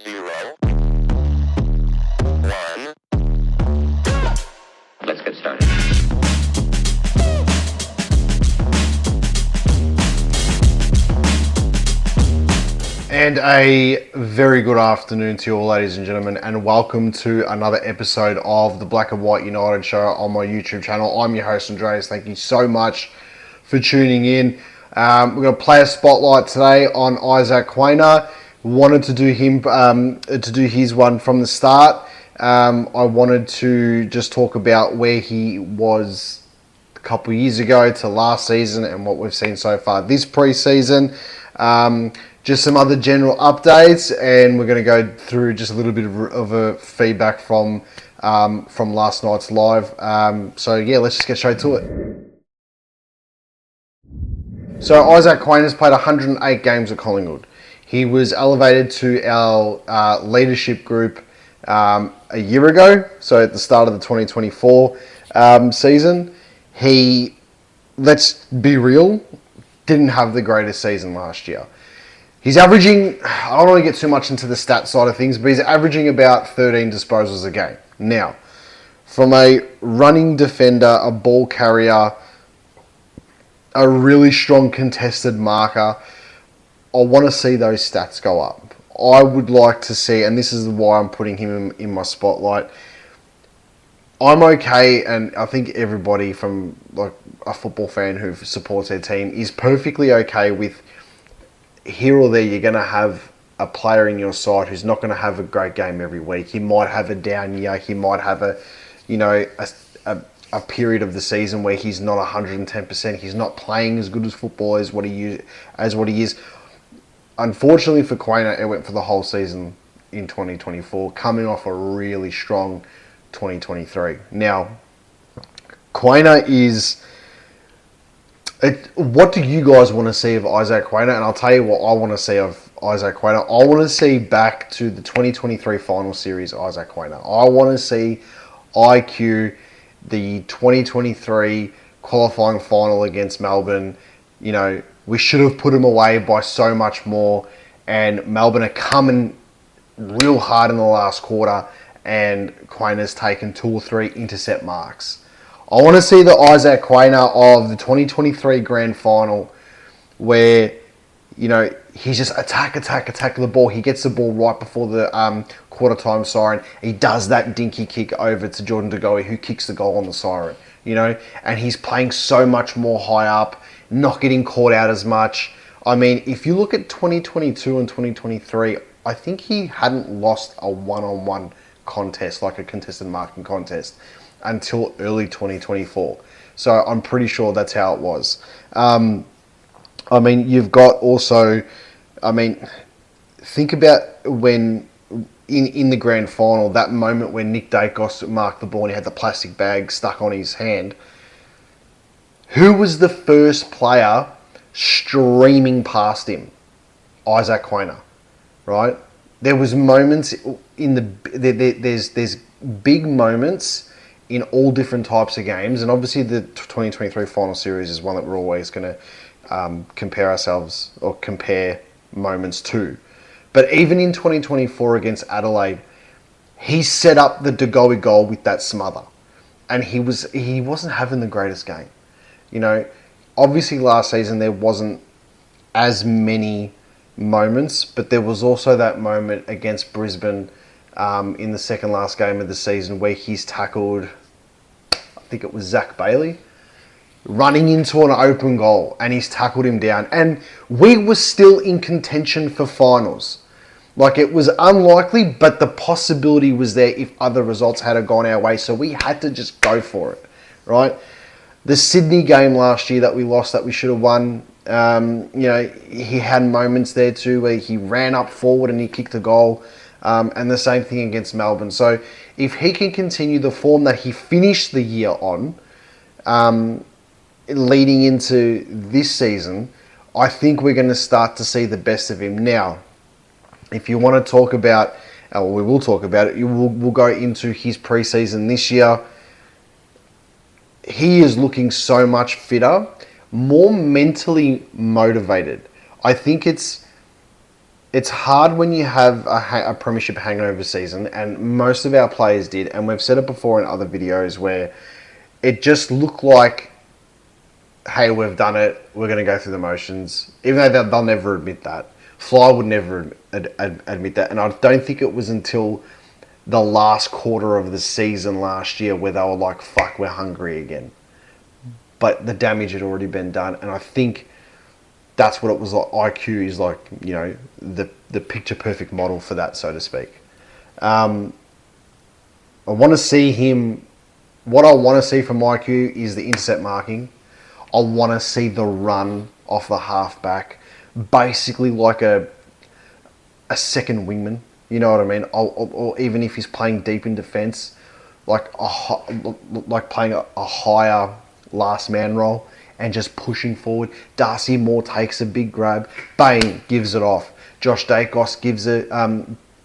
0, 1. Let's get started. And a very good afternoon to you all, ladies and gentlemen, and welcome to another episode of the Black and White United show on my YouTube channel. I'm your host, Andreas. Thank you so much for tuning in. We're going to play a spotlight today on Isaac Quaynor. Wanted to do his one from the start. I wanted to just talk about where he was a couple of years ago to last season and what we've seen so far this pre-season. Just some other general updates, and we're going to go through just a little bit of a feedback from last night's live. So yeah, let's just get straight to it. So Isaac Quaynor has played 108 games at Collingwood. He was elevated to our leadership group a year ago, so at the start of the 2024 season. He, let's be real, didn't have the greatest season last year. He's averaging, I don't want to get too much into the stat side of things, but he's averaging about 13 disposals a game. Now, from a running defender, a ball carrier, a really strong contested marker, I want to see those stats go up. I would like to see, and this is why I'm putting him in my spotlight, I'm okay, and I think everybody from like a football fan who supports their team is perfectly okay with here or there you're going to have a player in your side who's not going to have a great game every week. He might have a down year. He might have a period of the season where he's not 110%. He's not playing as good as football as what he is. Unfortunately for Quaynor, it went for the whole season in 2024, coming off a really strong 2023. Now, Quaynor is... what do you guys want to see of Isaac Quaynor? And I'll tell you what I want to see of Isaac Quaynor. I want to see back to the 2023 final series Isaac Quaynor. I want to see IQ, the 2023 qualifying final against Melbourne. You know, we should have put him away by so much more. And Melbourne are coming real hard in the last quarter. And Quaynor's taken 2 or 3 intercept marks. I want to see the Isaac Quaynor of the 2023 grand final where, you know, he's just attack the ball. He gets the ball right before the quarter time siren. He does that dinky kick over to Jordan De Goey, who kicks the goal on the siren, you know, and he's playing so much more high up, not getting caught out as much. I mean, if you look at 2022 and 2023, I think he hadn't lost a one-on-one contest, like a contested marking contest, until early 2024. So I'm pretty sure that's how it was. I mean, you've got also, I mean, think about when in the grand final, that moment when Nick Dacos marked the ball and he had the plastic bag stuck on his hand. Who was the first player streaming past him? Isaac Quaynor, right? There was moments in there's big moments in all different types of games, and obviously the 2023 final series is one that we're always going to compare moments to. But even in 2024 against Adelaide, he set up the De Goey goal with that smother, and he wasn't having the greatest game. You know, obviously last season there wasn't as many moments, but there was also that moment against Brisbane in the second last game of the season where he's tackled, I think it was Zach Bailey, running into an open goal, and he's tackled him down. And we were still in contention for finals. Like, it was unlikely, but the possibility was there if other results had gone our way. So we had to just go for it, right? The Sydney game last year that we lost, that we should have won, you know, he had moments there too where he ran up forward and he kicked a goal. And the same thing against Melbourne. So if he can continue the form that he finished the year on, leading into this season, I think we're going to start to see the best of him. Now, if you want to talk about, we will talk about it, we'll go into his preseason this year. He is looking so much fitter, more mentally motivated. I think it's it's hard when you have a premiership hangover season, and most of our players did, and we've said it before in other videos where it just looked like, hey, we've done it, we're going to go through the motions, even though they'll never admit that. Fly would never admit that, and I don't think it was until the last quarter of the season last year where they were like, fuck, we're hungry again. But the damage had already been done, and I think that's what it was like. IQ is like, the picture perfect model for that, so to speak. I want to see him. What I want to see from IQ is the intercept marking. I want to see the run off the halfback, basically like a second wingman. You know what I mean? Or even if he's playing deep in defence, like playing a higher last man role and just pushing forward. Darcy Moore takes a big grab, bang, gives it off. Josh Dacos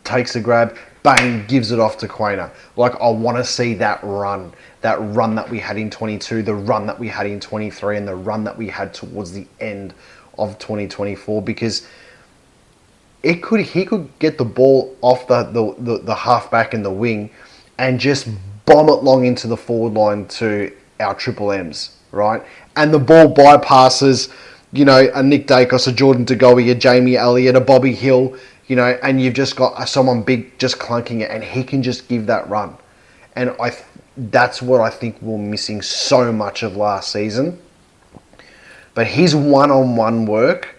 takes a grab, bang, gives it off to Quaynor. Like, I want to see that run that we had in 22, the run that we had in 23, and the run that we had towards the end of 2024, because he could get the ball off the halfback and the wing and just bomb it long into the forward line to our triple M's, right? And the ball bypasses, a Nick Dacos, a Jordan De Goey, a Jamie Elliott, a Bobby Hill, and you've just got someone big just clunking it, and he can just give that run. And that's what I think we're missing so much of last season. But his one-on-one work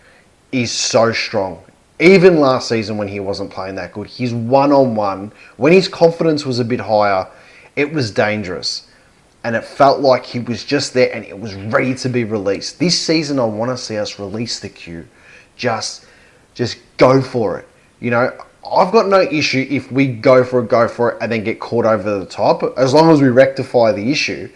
is so strong. Even last season when he wasn't playing that good, his one-on-one, when his confidence was a bit higher, it was dangerous. And it felt like he was just there and it was ready to be released. This season, I want to see us release the Q. Just go for it. I've got no issue if we go for it, and then get caught over the top, as long as we rectify the issue.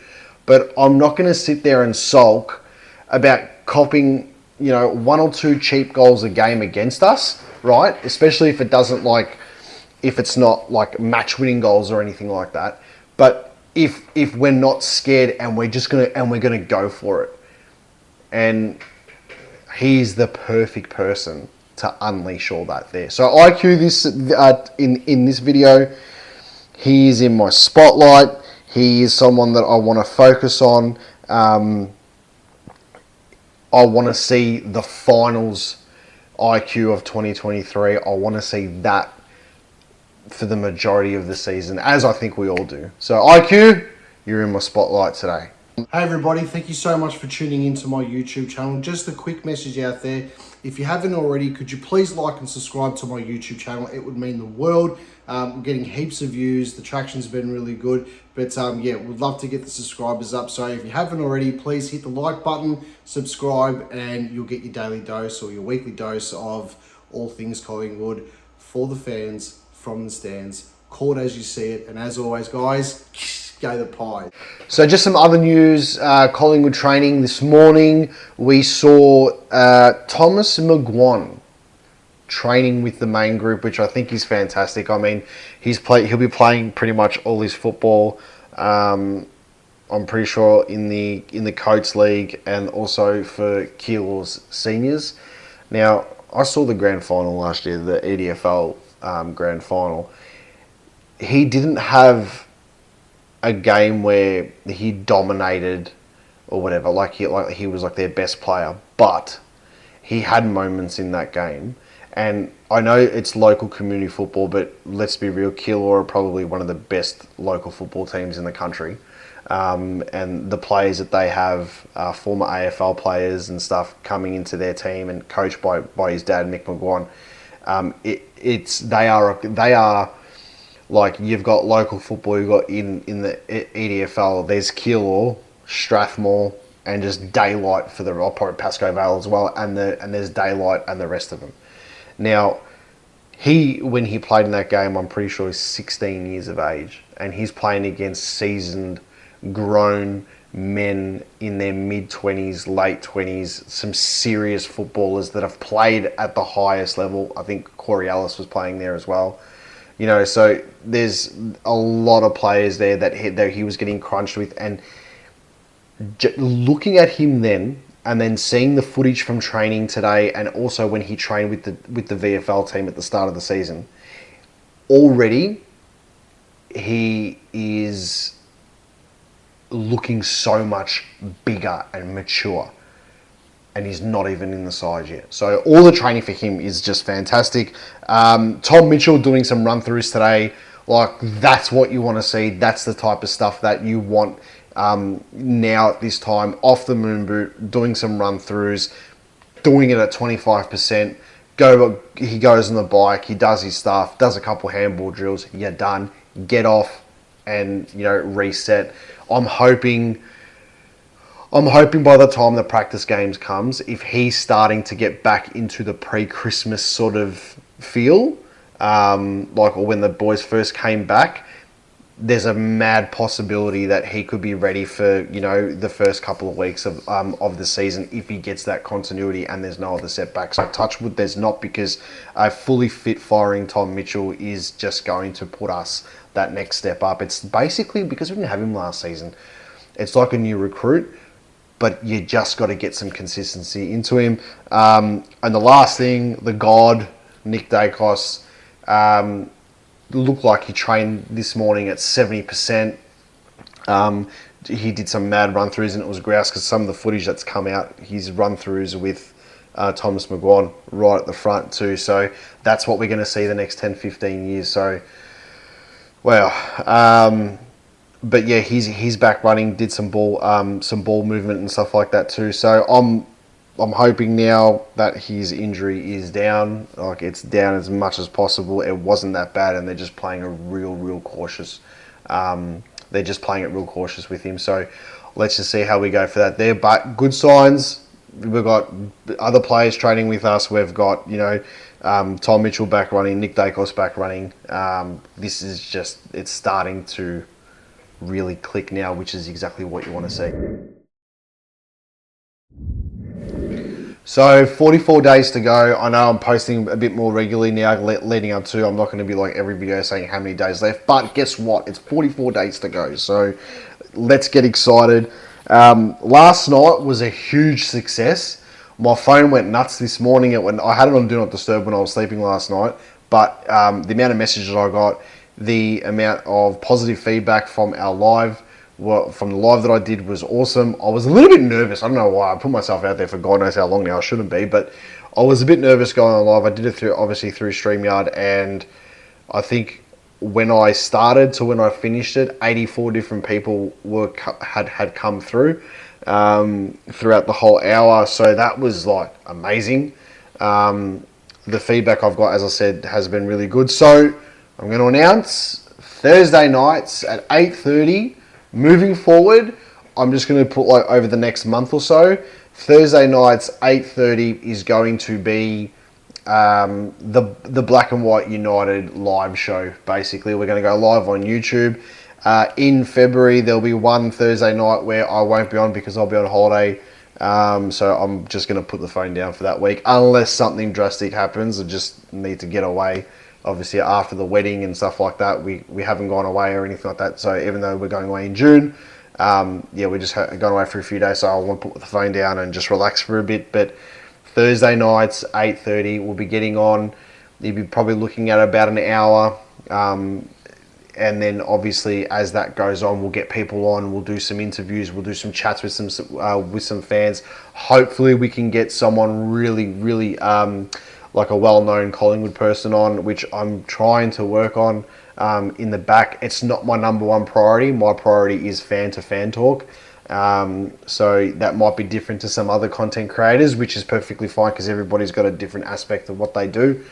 But I'm not going to sit there and sulk about copping, one or two cheap goals a game against us, right? Especially if it's not like match-winning goals or anything like that. But if we're not scared and we're gonna go for it, and he's the perfect person to unleash all that there. So IQ in this video, he is in my spotlight. He is someone that I want to focus on. I want to see the finals IQ of 2023. I want to see that for the majority of the season, as I think we all do. So IQ, you're in my spotlight today. Hey everybody, thank you so much for tuning into my YouTube channel. Just a quick message out there. If you haven't already, could you please like and subscribe to my YouTube channel? It would mean the world. We're getting heaps of views. The traction's been really good. But yeah, we'd love to get the subscribers up. So if you haven't already, please hit the like button, subscribe, and you'll get your daily dose or your weekly dose of all things Collingwood for the fans, from the stands. Call it as you see it. And as always, guys, go the Pies. So just some other news. Collingwood training this morning. We saw Thomas McGuan training with the main group, which I think is fantastic. I mean, he'll be playing pretty much all his football. I'm pretty sure in the Coates League and also for Quaynor's seniors. Now, I saw the grand final last year, the EDFL grand final. He didn't have a game where he dominated or whatever, like he was like their best player, but he had moments in that game. And I know it's local community football, but let's be real, Quaynor are probably one of the best local football teams in the country. And the players that they have, former AFL players and stuff coming into their team and coached by his dad, Mick McGuan. They are like, you've got local football, you've got in the EDFL, there's Quaynor, Strathmore, and just Daylight for probably Pascoe Vale as well, and there's Daylight and the rest of them. Now, when he played in that game, I'm pretty sure he's 16 years of age, and he's playing against seasoned, grown men in their mid-20s, late 20s, some serious footballers that have played at the highest level. I think Corey Ellis was playing there as well. So there's a lot of players there that he was getting crunched with. And looking at him then, and then seeing the footage from training today, and also when he trained with the VFL team at the start of the season, already he is looking so much bigger and mature, and he's not even in the side yet. So all the training for him is just fantastic. Tom Mitchell doing some run-throughs today, like that's what you want to see. That's the type of stuff that you want now at this time, off the moon boot, doing some run-throughs, doing it at 25%. He goes on the bike, he does his stuff, does a couple handball drills, you're done. Get off and, reset. I'm hoping by the time the practice games comes, if he's starting to get back into the pre-Christmas sort of feel, or when the boys first came back, there's a mad possibility that he could be ready for, the first couple of weeks of the season if he gets that continuity and there's no other setbacks. So touch wood, there's not, because a fully fit firing Tom Mitchell is just going to put us that next step up. It's basically, because we didn't have him last season, it's like a new recruit, but you just got to get some consistency into him. And the last thing, the God, Nick Dacos, looked like he trained this morning at 70%. He did some mad run-throughs, and it was grouse because some of the footage that's come out, his run-throughs with Thomas McGuan right at the front too. So that's what we're going to see the next 10, 15 years. So, wow. But yeah, he's back running, did some ball movement and stuff like that too. So I'm hoping now that his injury is down, like it's down as much as possible. It wasn't that bad, and they're just playing a real cautious. They're just playing it real cautious with him. So let's just see how we go for that there. But good signs. We've got other players training with us. We've got Tom Mitchell back running, Nick Dacos back running. This is just, it's starting to really click now, which is exactly what you want to see. So 44 days to go. I know I'm posting a bit more regularly now leading up to. I'm not going to be like every video saying how many days left, but guess what? It's 44 days to go. So let's get excited. Last night was a huge success. My phone went nuts this morning. I had it on Do Not Disturb when I was sleeping last night, but the amount of messages I got, the amount of positive feedback from our live, from the live that I did was awesome. I was a little bit nervous. I don't know why. I put myself out there for God knows how long now. I shouldn't be, but I was a bit nervous going on live. I did it through StreamYard, and I think when I started to when I finished it, 84 different people had come through throughout the whole hour. So that was like amazing. The feedback I've got, as I said, has been really good. So I'm going to announce Thursday nights at 8:30. Moving forward, I'm just going to put like over the next month or so, Thursday nights 8:30 is going to be the Black and White United live show. Basically, we're going to go live on YouTube. In February, there'll be one Thursday night where I won't be on because I'll be on holiday. So I'm just going to put the phone down for that week, unless something drastic happens. I just need to get away. Obviously, after the wedding and stuff like that, we haven't gone away or anything like that. So even though we're going away in June, we're just going away for a few days. So I want to put the phone down and just relax for a bit. But Thursday nights, 8:30, we'll be getting on. You'll be probably looking at about an hour. And then obviously as that goes on, we'll get people on, we'll do some interviews, we'll do some chats with some fans. Hopefully we can get someone really like a well-known Collingwood person on, which I'm trying to work on in the back. It's not my number one priority. My priority is fan-to-fan talk. So that might be different to some other content creators, which is perfectly fine because everybody's got a different aspect of what they do.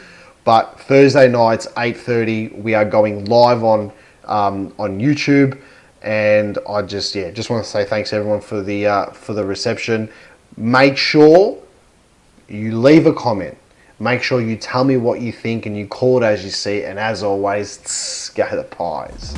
But Thursday nights, 8:30, we are going live on YouTube, and I just want to say thanks everyone for the reception. Make sure you leave a comment. Make sure you tell me what you think, and you call it as you see it. And as always, go the Pies.